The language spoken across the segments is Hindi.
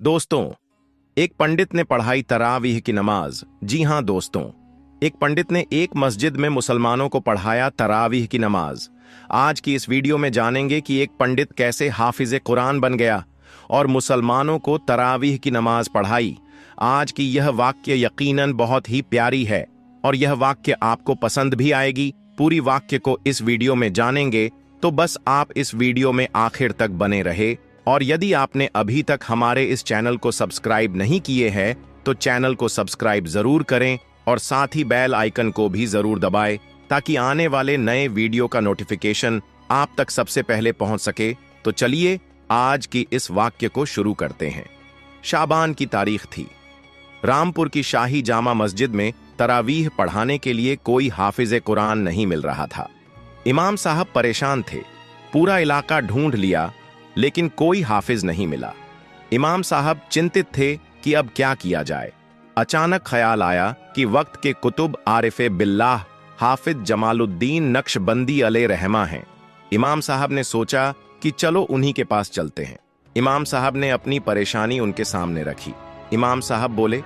दोस्तों, एक पंडित ने पढ़ाई तरावीह की नमाज। जी हां दोस्तों, एक पंडित ने एक मस्जिद में मुसलमानों को पढ़ाया तरावीह की नमाज। आज की इस वीडियो में जानेंगे कि एक पंडित कैसे हाफिज कुरान बन गया और मुसलमानों को तरावीह की नमाज पढ़ाई। आज की यह वाक्य यकीनन बहुत ही प्यारी है और यह वाक्य आपको पसंद भी आएगी। पूरी वाक्य को इस वीडियो में जानेंगे, तो बस आप इस वीडियो में आखिर तक बने रहे। और यदि आपने अभी तक हमारे इस चैनल को सब्सक्राइब नहीं किए हैं तो चैनल को सब्सक्राइब जरूर करें और साथ ही बेल आइकन को भी जरूर दबाएं ताकि आने वाले नए वीडियो का नोटिफिकेशन आप तक सबसे पहले पहुंच सके। तो चलिए आज की इस वाक्य को शुरू करते हैं। शाबान की तारीख थी। रामपुर की शाही जामा मस्जिद में तरावीह पढ़ाने के लिए कोई हाफिज कुरान नहीं मिल रहा था। इमाम साहब परेशान थे। पूरा इलाका ढूंढ लिया लेकिन कोई हाफिज नहीं मिला। इमाम साहब चिंतित थे कि अब क्या किया जाए। अचानक ख्याल आया कि वक्त के कुतुब आरिफे बिल्लाह हाफिज जमालुद्दीन नक्शबंदी अलैहिर्रहमा हैं। इमाम साहब ने सोचा कि चलो उन्हीं के पास चलते हैं। इमाम साहब ने अपनी परेशानी उनके सामने रखी। इमाम साहब बोले,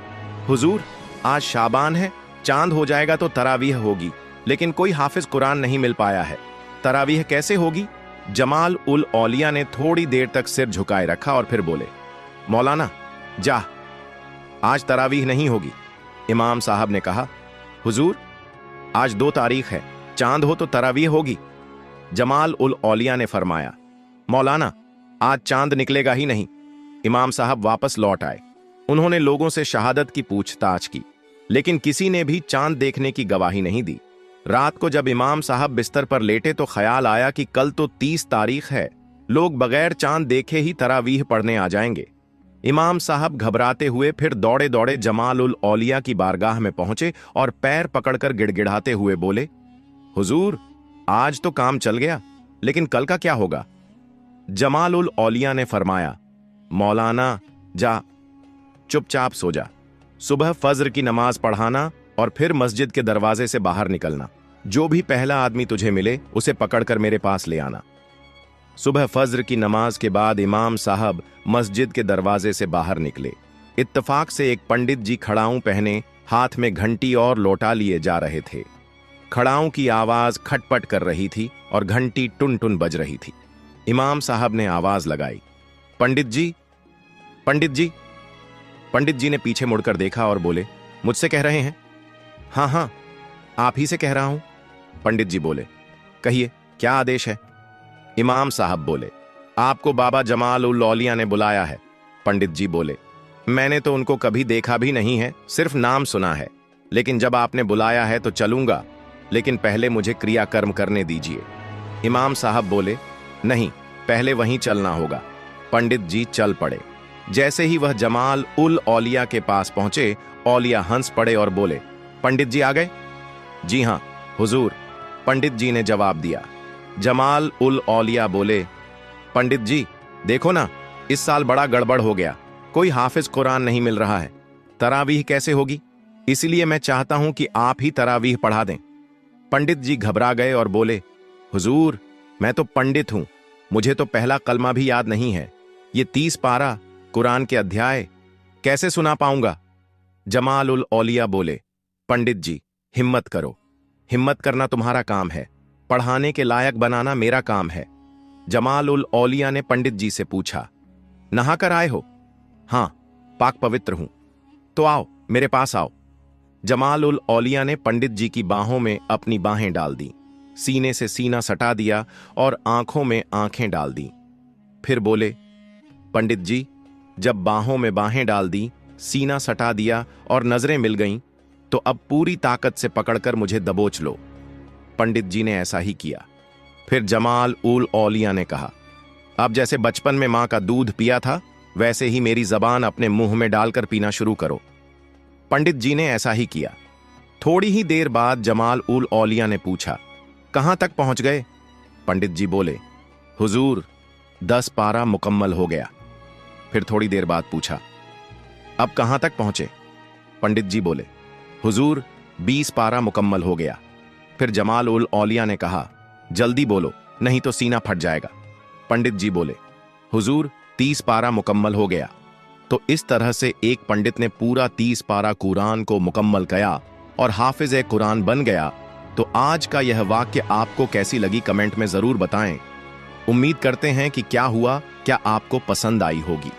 हुजूर, आज शाबान है, चांद हो जाएगा तो तरावीह होगी, लेकिन कोई हाफिज कुरान नहीं मिल पाया है। तरावीह कैसे होगी? जमाल उल औलिया ने थोड़ी देर तक सिर झुकाए रखा और फिर बोले, मौलाना जा, आज तरावीह नहीं होगी। इमाम साहब ने कहा, हुजूर, आज 2 तारीख है, चांद हो तो तरावीह होगी। जमाल उल औलिया ने फरमाया, मौलाना, आज चांद निकलेगा ही नहीं। इमाम साहब वापस लौट आए। उन्होंने लोगों से शहादत की पूछताछ की, लेकिन किसी ने भी चांद देखने की गवाही नहीं दी। रात को जब इमाम साहब बिस्तर पर लेटे तो ख्याल आया कि कल तो 30 तारीख है, लोग बगैर चांद देखे ही तरावीह पढ़ने आ जाएंगे। इमाम साहब घबराते हुए फिर दौड़े दौड़े जमाल उल औलिया की बारगाह में पहुंचे और पैर पकड़कर गिड़गिड़ाते हुए बोले, हुजूर, आज तो काम चल गया, लेकिन कल का क्या होगा? जमाल उल औलिया ने फरमाया, मौलाना जा, चुपचाप सो जा। सुबह फज्र की नमाज पढ़ाना और फिर मस्जिद के दरवाजे से बाहर निकलना। जो भी पहला आदमी तुझे मिले उसे पकड़कर मेरे पास ले आना। सुबह फज्र की नमाज के बाद इमाम साहब मस्जिद के दरवाजे से बाहर निकले। इत्तफाक से एक पंडित जी खड़ाऊं पहने हाथ में घंटी और लोटा लिए जा रहे थे। खड़ाऊं की आवाज खटपट कर रही थी और घंटी टुन टुन बज रही थी। इमाम साहब ने आवाज लगाई, पंडित जी, पंडित जी। पंडित जी ने पीछे मुड़कर देखा और बोले, मुझसे कह रहे हैं? हाँ हाँ, आप ही से कह रहा हूं। पंडित जी बोले, कहिए, क्या आदेश है? इमाम साहब बोले, आपको बाबा जमाल उल औलिया ने बुलाया है। पंडित जी बोले, मैंने तो उनको कभी देखा भी नहीं है, सिर्फ नाम सुना है, लेकिन जब आपने बुलाया है तो चलूंगा, लेकिन पहले मुझे क्रियाकर्म करने दीजिए। इमाम साहब बोले, नहीं, पहले वहीं चलना होगा। पंडित जी चल पड़े। जैसे ही वह जमाल उल औलिया के पास पहुंचे, औलिया हंस पड़े और बोले, पंडित जी आ गए? जी हां हुजूर, पंडित जी ने जवाब दिया। जमाल उल औलिया बोले, पंडित जी देखो ना, इस साल बड़ा गड़बड़ हो गया, कोई हाफिज कुरान नहीं मिल रहा है, तरावीह कैसे होगी? इसलिए मैं चाहता हूं कि आप ही तरावीह पढ़ा दें। पंडित जी घबरा गए और बोले, हुजूर, मैं तो पंडित हूं, मुझे तो पहला कलमा भी याद नहीं है, ये 30 पारा कुरान के अध्याय कैसे सुना पाऊंगा? जमाल उल औलिया बोले, पंडित जी हिम्मत करो, हिम्मत करना तुम्हारा काम है, पढ़ाने के लायक बनाना मेरा काम है। जमाल उल औलिया ने पंडित जी से पूछा, नहाकर आए हो? हां, पाक पवित्र हूं। तो आओ, मेरे पास आओ। जमाल उल औलिया ने पंडित जी की बाहों में अपनी बाहें डाल दी, सीने से सीना सटा दिया और आंखों में आंखें डाल दी। फिर बोले, पंडित जी, जब बाहों में बाहें डाल दी, सीना सटा दिया और नजरें मिल गईं, तो अब पूरी ताकत से पकड़कर मुझे दबोच लो। पंडित जी ने ऐसा ही किया। फिर जमाल उल औलिया ने कहा, अब जैसे बचपन में मां का दूध पिया था, वैसे ही मेरी जबान अपने मुंह में डालकर पीना शुरू करो। पंडित जी ने ऐसा ही किया। थोड़ी ही देर बाद जमाल उल औलिया ने पूछा, कहां तक पहुंच गए? पंडित जी बोले, हुजूर, 10 पारा मुकम्मल हो गया। फिर थोड़ी देर बाद पूछा, अब कहां तक पहुंचे? पंडित जी बोले, हुजूर, 20 पारा मुकम्मल हो गया। फिर जमाल उल औलिया ने कहा, जल्दी बोलो, नहीं तो सीना फट जाएगा। पंडित जी बोले, हुजूर, 30 पारा मुकम्मल हो गया। तो इस तरह से एक पंडित ने पूरा 30 पारा कुरान को मुकम्मल किया और हाफिज ए कुरान बन गया। तो आज का यह वाक्य आपको कैसी लगी कमेंट में जरूर बताएं। उम्मीद करते हैं कि क्या हुआ, क्या आपको पसंद आई होगी।